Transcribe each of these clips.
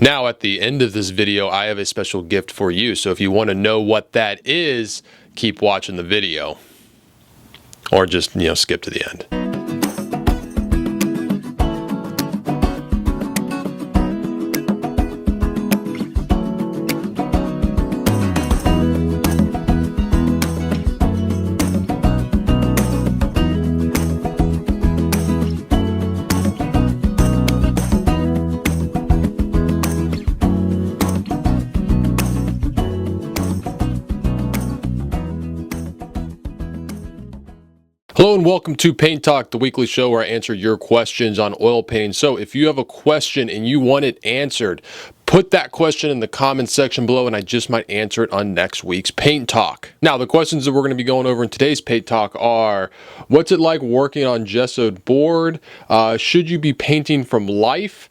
Now at the end of this video, I have a special gift for you. So if you want to know what that is, keep watching the video. Or just, skip to the end. Hello and welcome to Paint Talk, the weekly show where I answer your questions on oil painting. So if you have a question and you want it answered, put that question in the comments section below and I just might answer it on next week's Paint Talk. Now, the questions that we're going to be going over in today's Paint Talk are, what's it like working on gessoed board? Should you be painting from life?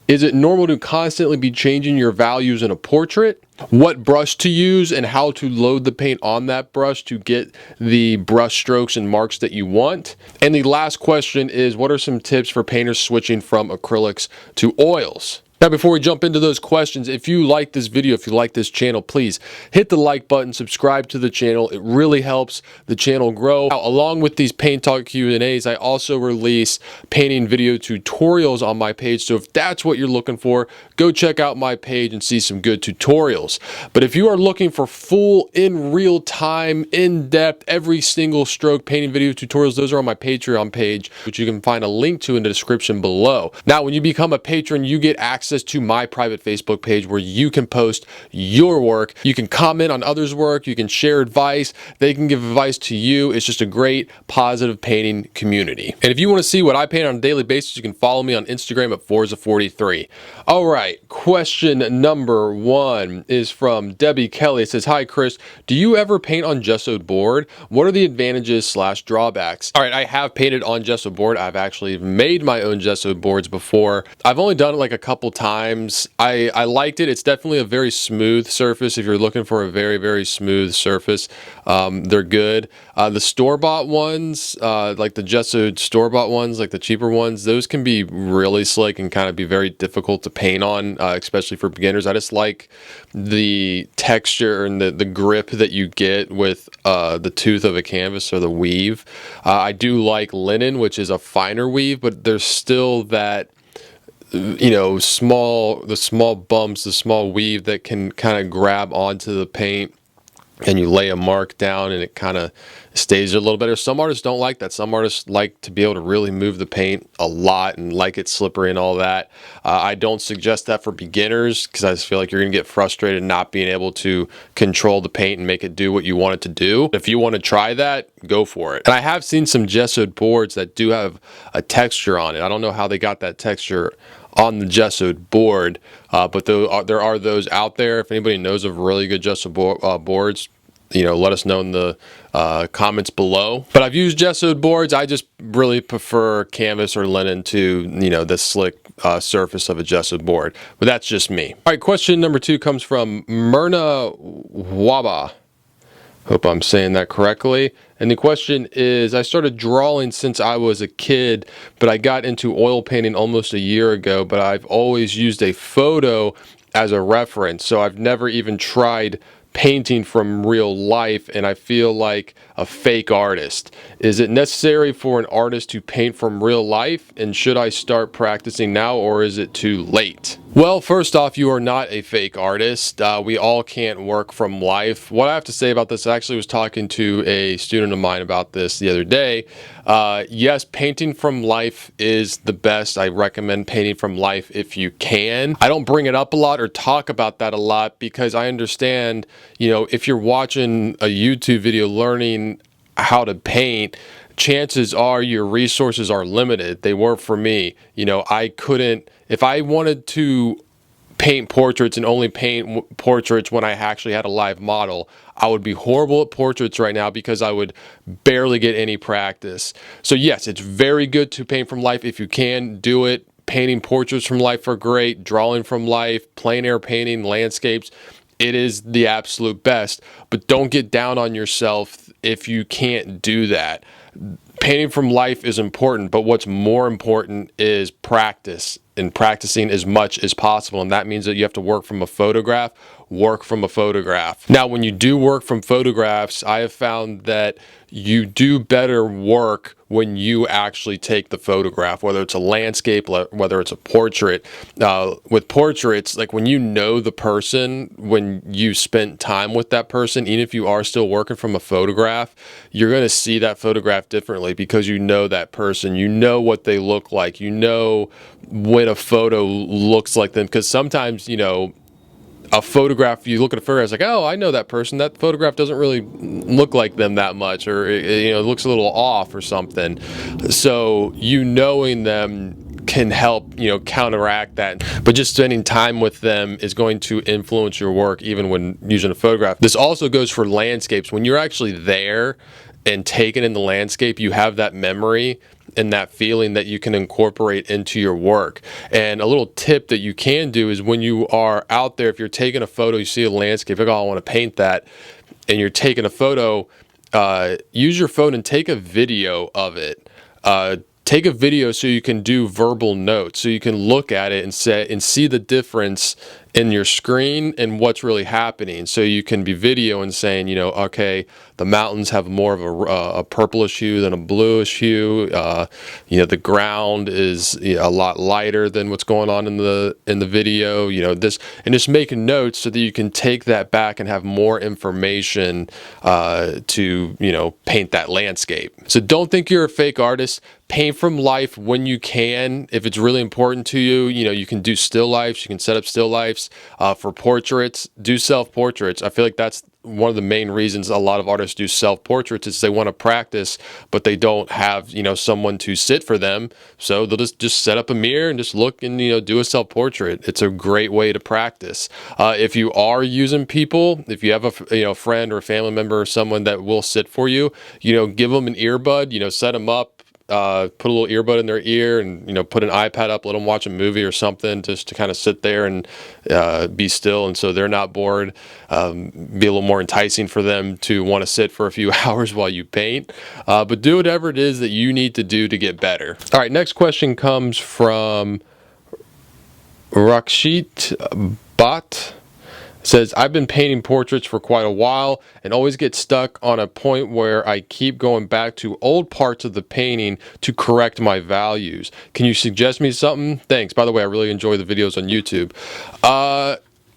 Is it normal to constantly be changing your values in a portrait? What brush to use and how to load the paint on that brush to get the brush strokes and marks that you want. And the last question is, what are some tips for painters switching from acrylics to oils? Now, before we jump into those questions, if you like this video, if you like this channel, please hit the like button, subscribe to the channel. It really helps the channel grow. Now, along with these Paint Talk Q&As, I also release painting video tutorials on my page. So if that's what you're looking for, go check out my page and see some good tutorials. But if you are looking for full, in real time, in-depth, every single stroke painting video tutorials, those are on my Patreon page, which you can find a link to in the description below. Now, when you become a patron, you get access to my private Facebook page where you can post your work. You can comment on others' work. You can share advice. They can give advice to you. It's just a great, positive painting community. And if you want to see what I paint on a daily basis, you can follow me on Instagram at Forza43. All right, question number 1 is from Debbie Kelly. It says, hi, Chris. Do you ever paint on gessoed board? What are the advantages / drawbacks? All right, I have painted on gessoed board. I've actually made my own gessoed boards before. I've only done it like a couple times. I liked it. It's definitely a very smooth surface. If you're looking for a very, very smooth surface, they're good. The store-bought ones, like the gessoed store-bought ones, like the cheaper ones, those can be really slick and kind of be very difficult to paint on, especially for beginners. I just like the texture and the grip that you get with the tooth of a canvas or the weave. I do like linen, which is a finer weave, but there's still that the small bumps, the small weave that can kind of grab onto the paint, and you lay a mark down and it kind of stays there a little better. Some artists don't like that. Some artists like to be able to really move the paint a lot and like it slippery and all that. I don't suggest that for beginners because I just feel like you're going to get frustrated not being able to control the paint and make it do what you want it to do. If you want to try that, go for it. And I have seen some gessoed boards that do have a texture on it. I don't know how they got that texture on the gessoed board, but there are those out there. If anybody knows of really good gessoed boards, let us know in the comments below. But I've used gessoed boards. I just really prefer canvas or linen to, the slick surface of a gessoed board. But that's just me. All right, question number 2 comes from Myrna Waba. Hope I'm saying that correctly. And the question is, I started drawing since I was a kid, but I got into oil painting almost a year ago, but I've always used a photo as a reference. So I've never even tried painting from real life, and I feel like a fake artist. Is it necessary for an artist to paint from real life? And should I start practicing now, or is it too late? Well, first off, you are not a fake artist. We all can't work from life. What I have to say about this, I actually was talking to a student of mine about this the other day. Yes, painting from life is the best. I recommend painting from life if you can. I don't bring it up a lot or talk about that a lot because I understand, if you're watching a YouTube video learning how to paint, chances are your resources are limited. They were for me. I couldn't, if I wanted to paint portraits and only paint portraits when I actually had a live model, I would be horrible at portraits right now because I would barely get any practice. So yes, it's very good to paint from life. If you can, do it. Painting portraits from life are great. Drawing from life, plein air painting, landscapes. It is the absolute best, but don't get down on yourself if you can't do that. Painting from life is important, but what's more important is practice. and practicing as much as possible. And that means that you have to work from a photograph. Now, when you do work from photographs, I have found that you do better work when you actually take the photograph, whether it's a landscape, whether it's a portrait. With portraits, like when you know the person, when you spent time with that person, even if you are still working from a photograph, you're going to see that photograph differently because you know that person, you know what they look like, you know when a photo looks like them. Because sometimes, you know, a photograph, you look at a photograph, it's like, oh, I know that person. That photograph doesn't really look like them that much, or you know, it looks a little off or something. So you knowing them can help, you know, counteract that. But just spending time with them is going to influence your work even when using a photograph. This also goes for landscapes. When you're actually there and taking in the landscape, you have that memory and that feeling that you can incorporate into your work. And a little tip that you can do is when you are out there, if you're taking a photo, you see a landscape, like, oh, I want to paint that, and you're taking a photo, use your phone and take a video of it. Take a video so you can do verbal notes, so you can look at it and see the difference in your screen and what's really happening. So you can be videoing saying, you know, okay, the mountains have more of a purplish hue than a bluish hue. You know, the ground is a lot lighter than what's going on in the video. You know, this, and just making notes so that you can take that back and have more information to, you know, paint that landscape. So don't think you're a fake artist. Paint from life when you can. If it's really important to you, you know, you can do still lifes, you can set up still lifes. For portraits, do self-portraits. I feel like that's one of the main reasons a lot of artists do self-portraits is they want to practice, but they don't have, you know, someone to sit for them. So they'll just set up a mirror and just look and, you know, do a self-portrait. It's a great way to practice. If you are using people, if you have a, you know, friend or a family member or someone that will sit for you, you know, give them an earbud, you know, set them up. Put a little earbud in their ear and, you know, put an iPad up, let them watch a movie or something just to kind of sit there and be still. And so they're not bored, be a little more enticing for them to want to sit for a few hours while you paint. But do whatever it is that you need to do to get better. All right, next question comes from Rakshit Bhat. Says, I've been painting portraits for quite a while and always get stuck on a point where I keep going back to old parts of the painting to correct my values. Can you suggest me something? Thanks. By the way, I really enjoy the videos on YouTube.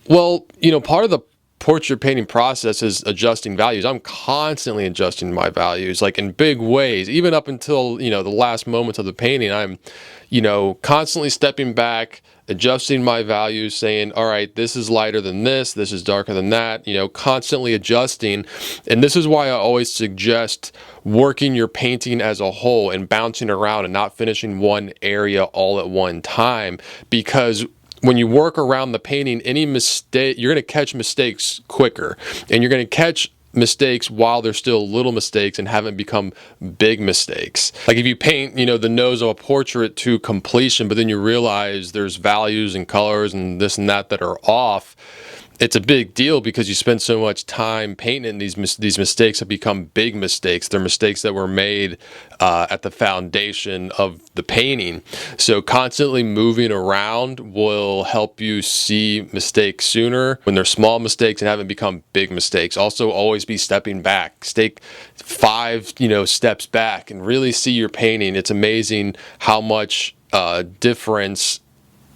Well, you know, part of the portrait painting process is adjusting values. I'm constantly adjusting my values, like in big ways, even up until, you know, the last moments of the painting. I'm, you know, constantly stepping back, adjusting my values, saying, all right, this is lighter than this is darker than that, you know, constantly adjusting. And this is why I always suggest working your painting as a whole and bouncing around and not finishing one area all at one time, because when you work around the painting, any mistake, you're going to catch mistakes quicker, and you're going to catch mistakes while they're still little mistakes and haven't become big mistakes. Like if you paint, you know, the nose of a portrait to completion, but then you realize there's values and colors and this and that are off, it's a big deal because you spend so much time painting. These mistakes have become big mistakes. They're mistakes that were made at the foundation of the painting. So constantly moving around will help you see mistakes sooner when they're small mistakes and haven't become big mistakes. Also, always be stepping back. Take 5, you know, steps back and really see your painting. It's amazing how much difference,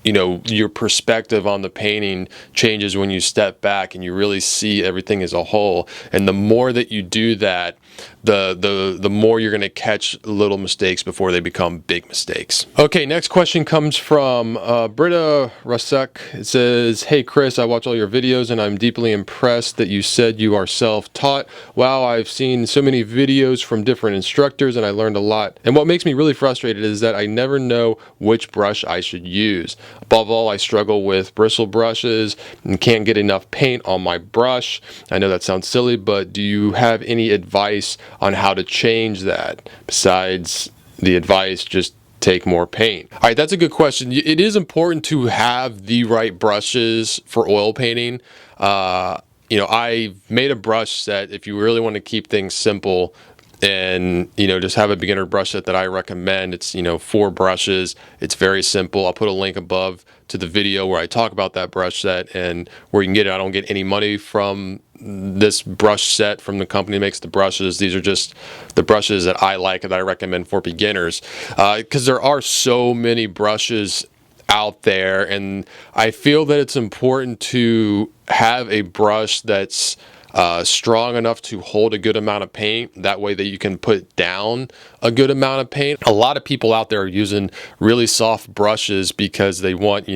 you know, your perspective on the painting changes when you step back and you really see everything as a whole. And the more that you do that, the more you're going to catch little mistakes before they become big mistakes. Okay, next question comes from Britta Rasek. It says, hey Chris, I watch all your videos and I'm deeply impressed that you said you are self-taught. Wow, I've seen so many videos from different instructors and I learned a lot. And what makes me really frustrated is that I never know which brush I should use. Above all, I struggle with bristle brushes and can't get enough paint on my brush. I know that sounds silly, but do you have any advice on how to change that besides the advice just take more paint? All right, that's a good question. It is important to have the right brushes for oil painting. You know, I made a brush set if you really want to keep things simple and just have a beginner brush set that I recommend. It's 4 brushes. It's very simple. I'll put a link above to the video where I talk about that brush set and where you can get it. I don't get any money from this brush set from the company that makes the brushes. These are just the brushes that I like, that I recommend for beginners, because there are so many brushes out there, and I feel that it's important to have a brush that's strong enough to hold a good amount of paint. That way that you can put down a good amount of paint. A lot of people out there are using really soft brushes because they want,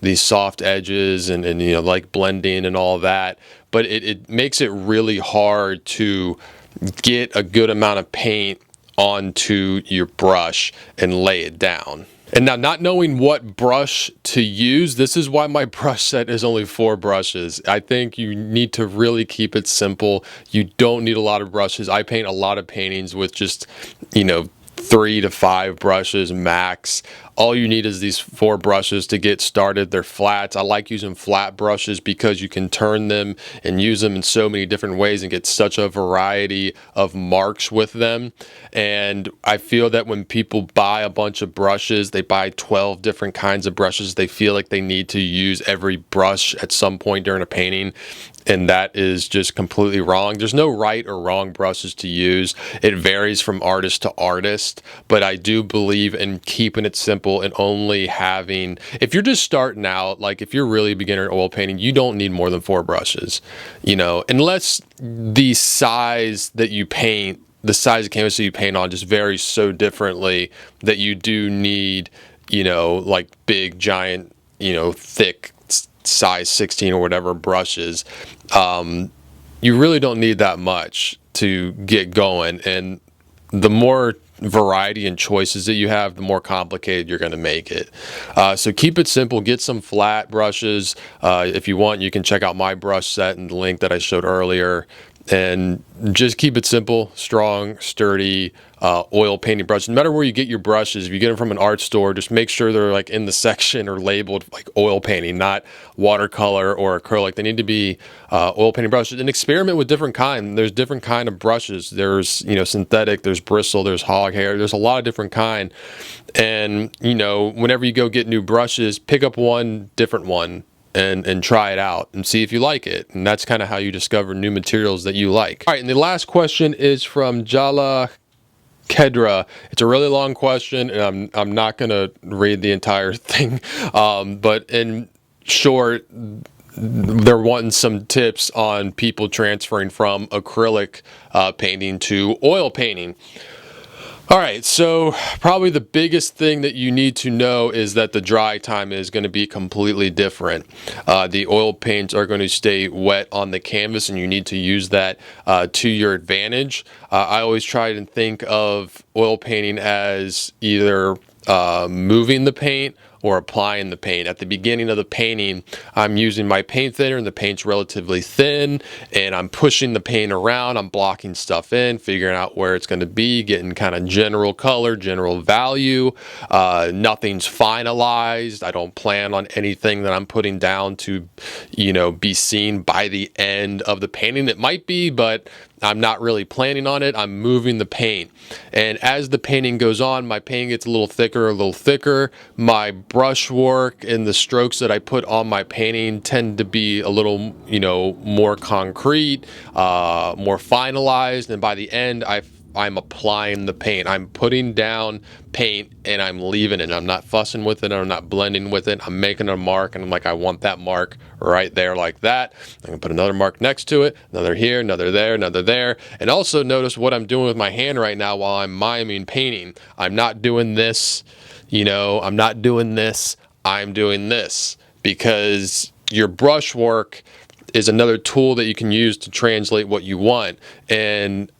these soft edges and like blending and all that. But it makes it really hard to get a good amount of paint onto your brush and lay it down. And now, not knowing what brush to use, this is why my brush set is only 4 brushes. I think you need to really keep it simple. You don't need a lot of brushes. I paint a lot of paintings with just, 3 to 5 brushes max. All you need is these 4 brushes to get started. They're flats. I like using flat brushes because you can turn them and use them in so many different ways and get such a variety of marks with them. And I feel that when people buy a bunch of brushes, they buy 12 different kinds of brushes. They feel like they need to use every brush at some point during a painting. And that is just completely wrong. There's no right or wrong brushes to use. It varies from artist to artist, but I do believe in keeping it simple and only having, if you're just starting out, like if you're really a beginner at oil painting, you don't need more than 4 brushes, unless the size that you paint, the size of canvas that you paint on just varies so differently that you do need, like big, giant, thick, size 16 or whatever brushes. You really don't need that much to get going, and the more variety and choices that you have, the more complicated you're going to make it. So keep it simple. Get some flat brushes. If you want, you can check out my brush set and the link that I showed earlier. And just keep it simple, strong, sturdy, oil painting brush. No matter where you get your brushes, if you get them from an art store, just make sure they're like in the section or labeled like oil painting, not watercolor or acrylic. They need to be oil painting brushes. And experiment with different kind. There's different kind of brushes. There's synthetic, there's bristle, there's hog hair. There's a lot of different kind. And whenever you go get new brushes, pick up one different one and try it out and see if you like it. And that's kind of how you discover new materials that you like. All right, and the last question is from Jala Kedra. It's a really long question, and I'm not gonna read the entire thing, but in short, they're wanting some tips on people transferring from acrylic painting to oil painting. All right, so probably the biggest thing that you need to know is that the dry time is going to be completely different. The oil paints are going to stay wet on the canvas, and you need to use that to your advantage. I always try to think of oil painting as either moving the paint or applying the paint. At the beginning of the painting, I'm using my paint thinner and the paint's relatively thin, and I'm pushing the paint around. I'm blocking stuff in, figuring out where it's going to be, getting kind of general color, general value. Nothing's finalized. I don't plan on anything that I'm putting down to, be seen by the end of the painting. It might be, but I'm not really planning on it. I'm moving the paint. And as the painting goes on, my paint gets a little thicker. My brush work and the strokes that I put on my painting tend to be a little, more concrete, more finalized. And by the end, I'm applying the paint. I'm putting down paint and I'm leaving it. I'm not fussing with it. I'm not blending with it. I'm making a mark, and I'm like, I want that mark right there like that. I'm gonna put another mark next to it, another here, another there, another there. And also notice what I'm doing with my hand right now while I'm miming painting. I'm not doing this, I'm not doing this. I'm doing this, because your brush work is another tool that you can use to translate what you want. And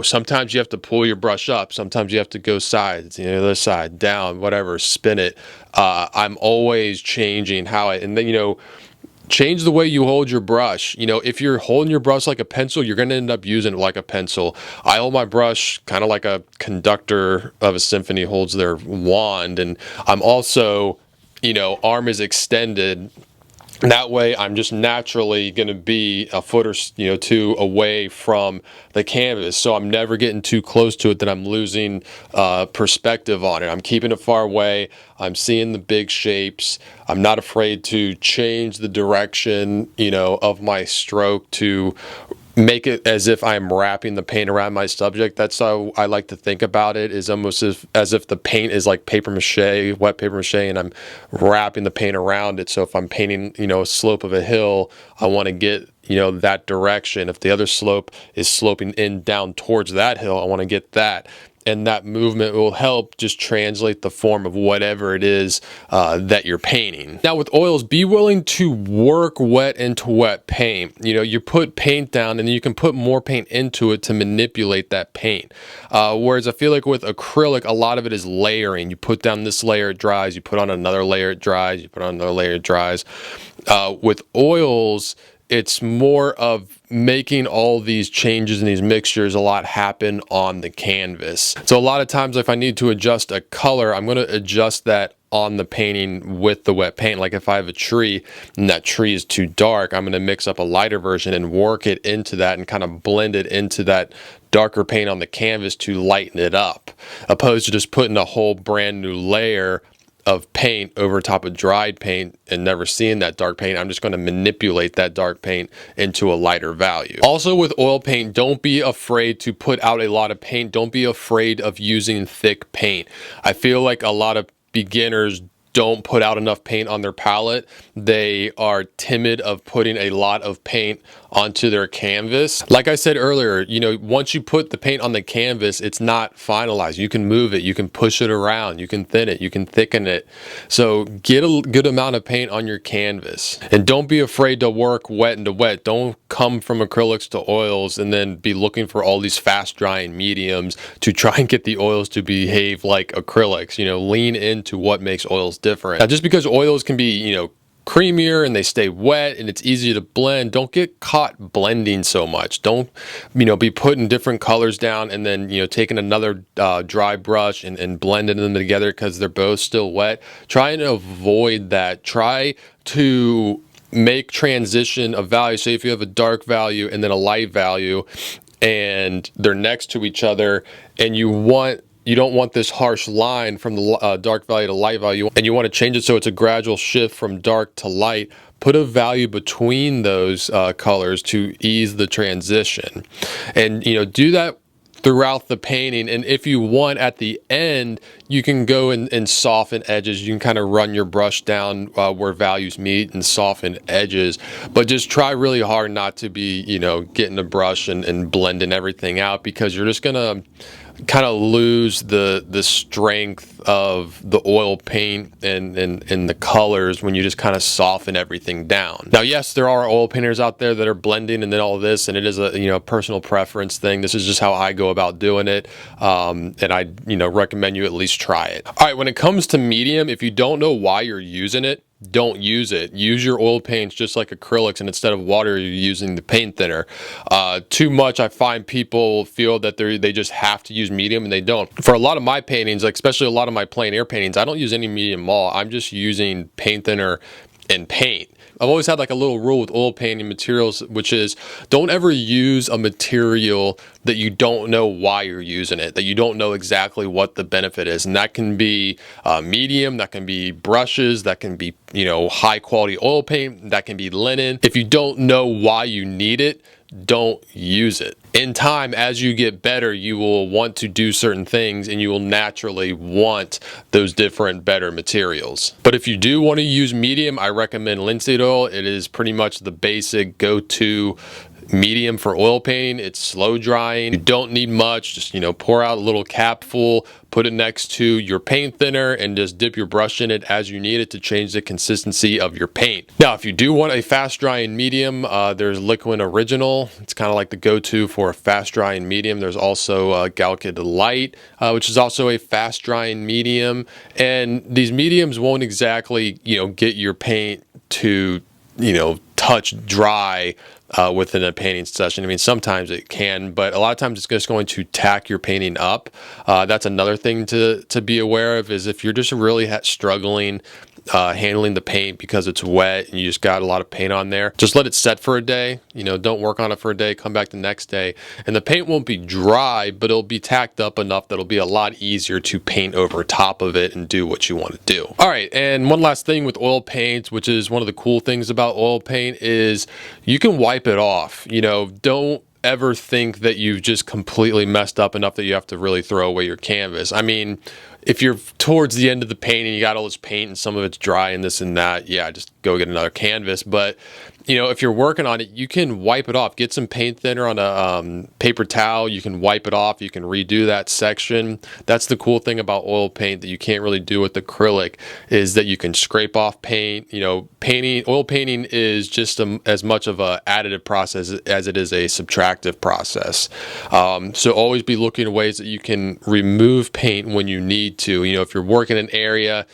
sometimes you have to pull your brush up. Sometimes you have to go sides, the other side, down, whatever, spin it. I'm always changing and then, change the way you hold your brush. If you're holding your brush like a pencil, you're going to end up using it like a pencil. I hold my brush kind of like a conductor of a symphony holds their wand. And I'm also, arm is extended. That way I'm just naturally going to be a foot or two away from the canvas, so I'm never getting too close to it that I'm losing perspective on it. I'm keeping it far away. I'm seeing the big shapes. I'm not afraid to change the direction of my stroke to make it as if I'm wrapping the paint around my subject. That's how I like to think about it, is almost as if the paint is like paper mache, wet paper mache, and I'm wrapping the paint around it. So if I'm painting, a slope of a hill, I want to get, that direction. If the other slope is sloping in down towards that hill, I want to get that. And that movement will help just translate the form of whatever it is that you're painting. Now with oils, be willing to work wet into wet paint. You put paint down and then you can put more paint into it to manipulate that paint. Whereas I feel like with acrylic, a lot of it is layering. You put down this layer, it dries. You put on another layer, it dries. You put on another layer, it dries. With oils, it's more of making all these changes and these mixtures a lot happen on the canvas. So a lot of times if I need to adjust a color, I'm going to adjust that on the painting with the wet paint. Like if I have a tree and that tree is too dark, I'm going to mix up a lighter version and work it into that and kind of blend it into that darker paint on the canvas to lighten it up, opposed to just putting a whole brand new layer of paint over top of dried paint and never seeing that dark paint. I'm just going to manipulate that dark paint into a lighter value. Also with oil paint, don't be afraid to put out a lot of paint. Don't be afraid of using thick paint. I feel like a lot of beginners don't put out enough paint on their palette. They are timid of putting a lot of paint onto their canvas. Like I said earlier, once you put the paint on the canvas, it's not finalized. You can move it, you can push it around, you can thin it, you can thicken it. So get a good amount of paint on your canvas. And don't be afraid to work wet into wet. Don't come from acrylics to oils and then be looking for all these fast drying mediums to try and get the oils to behave like acrylics. Lean into what makes oils different. Now, just because oils can be, creamier and they stay wet and it's easy to blend, don't get caught blending so much. Don't be putting different colors down and then taking another dry brush and blending them together because they're both still wet. Try and avoid that. Try to make transition of value. So if you have a dark value and then a light value and they're next to each other and you don't want this harsh line from the dark value to light value, and you want to change it so it's a gradual shift from dark to light. Put a value between those colors to ease the transition. And do that throughout the painting. And if you want, at the end, you can go and soften edges. You can kind of run your brush down where values meet and soften edges. But just try really hard not to be, getting a brush and blending everything out, because you're just going to kind of lose the strength of the oil paint and the colors when you just kind of soften everything down. Now, yes, there are oil painters out there that are blending and then all this, and it is a personal preference thing. This is just how I go about doing it, and I recommend you at least try it. All right, when it comes to medium, if you don't know why you're using it, don't use it. Use your oil paints just like acrylics, and instead of water, you're using the paint thinner. Too much, I find people feel that they just have to use medium, and they don't. For a lot of my paintings, like especially a lot of my plein air paintings, I don't use any medium at all. I'm just using paint thinner and paint. I've always had like a little rule with oil painting materials, which is don't ever use a material that you don't know why you're using it, that you don't know exactly what the benefit is. And that can be medium, that can be brushes, that can be, high quality oil paint, that can be linen. If you don't know why you need it, don't use it. In time, as you get better, you will want to do certain things and you will naturally want those different, better materials. But if you do want to use medium, I recommend linseed oil. It is pretty much the basic go-to medium for oil painting. It's slow drying. You don't need much. Just, pour out a little cap full, put it next to your paint thinner, and just dip your brush in it as you need it to change the consistency of your paint. Now, if you do want a fast drying medium, there's Liquid Original. It's kind of like the go-to for a fast drying medium. There's also Galkid Light, which is also a fast drying medium. And these mediums won't exactly, get your paint to, touch dry within a painting session. I mean, sometimes it can, but a lot of times it's just going to tack your painting up. That's another thing to be aware of, is if you're just really struggling handling the paint because it's wet and you just got a lot of paint on there, just let it set for a day. You know, don't work on it for a day, come back the next day, and the paint won't be dry, but it'll be tacked up enough that it'll be a lot easier to paint over top of it and do what you want to do. All right, and one last thing with oil paint, which is one of the cool things about oil paint, is you can wipe it off. You know, don't ever think that you've just completely messed up enough that you have to really throw away your canvas. I mean, if you're towards the end of the paint and you got all this paint and some of it's dry and this and that, yeah, just go get another canvas. But you know, if you're working on it, you can wipe it off. Get some paint thinner on a paper towel. You can wipe it off. You can redo that section. That's the cool thing about oil paint that you can't really do with acrylic, is that you can scrape off paint. You know, oil painting is just as much of a additive process as it is a subtractive process. So always be looking at ways that you can remove paint when you need to. You know, if you're working in an area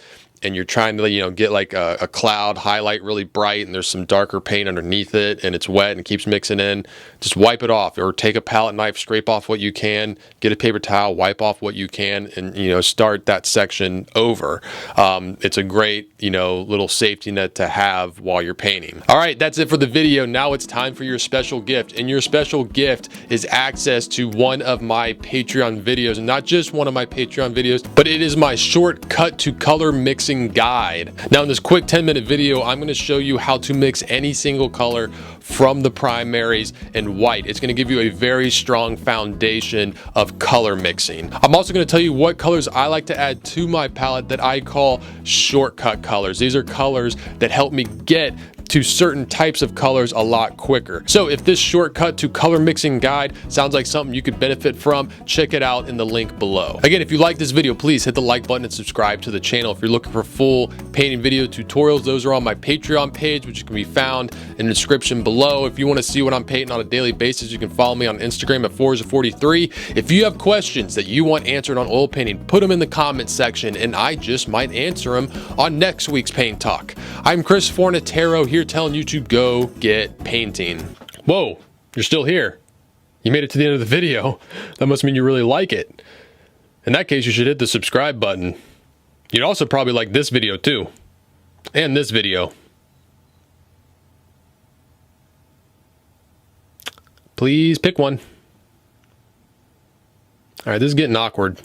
and you're trying to, you know, get like a cloud highlight really bright and there's some darker paint underneath it and it's wet and keeps mixing in, just wipe it off, or take a palette knife, scrape off what you can, get a paper towel, wipe off what you can, and, you know, start that section over. It's a great, you know, little safety net to have while you're painting. All right, that's it for the video. Now it's time for your special gift, and your special gift is access to one of my Patreon videos, and not just one of my Patreon videos, but it is my shortcut to color mixing guide. Now in this quick 10-minute video, I'm going to show you how to mix any single color from the primaries in white. It's going to give you a very strong foundation of color mixing. I'm also going to tell you what colors I like to add to my palette that I call shortcut colors. These are colors that help me get to certain types of colors a lot quicker. So if this shortcut to color mixing guide sounds like something you could benefit from, check it out in the link below. Again, if you like this video, please hit the like button and subscribe to the channel. If you're looking for full painting video tutorials, those are on my Patreon page, which can be found in the description below. If you want to see what I'm painting on a daily basis, you can follow me on Instagram at Forza43. If you have questions that you want answered on oil painting, put them in the comment section and I just might answer them on next week's Paint Talk. I'm Chris Fornatero here telling you to go get painting. Whoa, you're still here. You made it to the end of the video. That must mean you really like it. In that case, you should hit the subscribe button. You'd also probably like this video too. And this video. Please pick one. All right, this is getting awkward.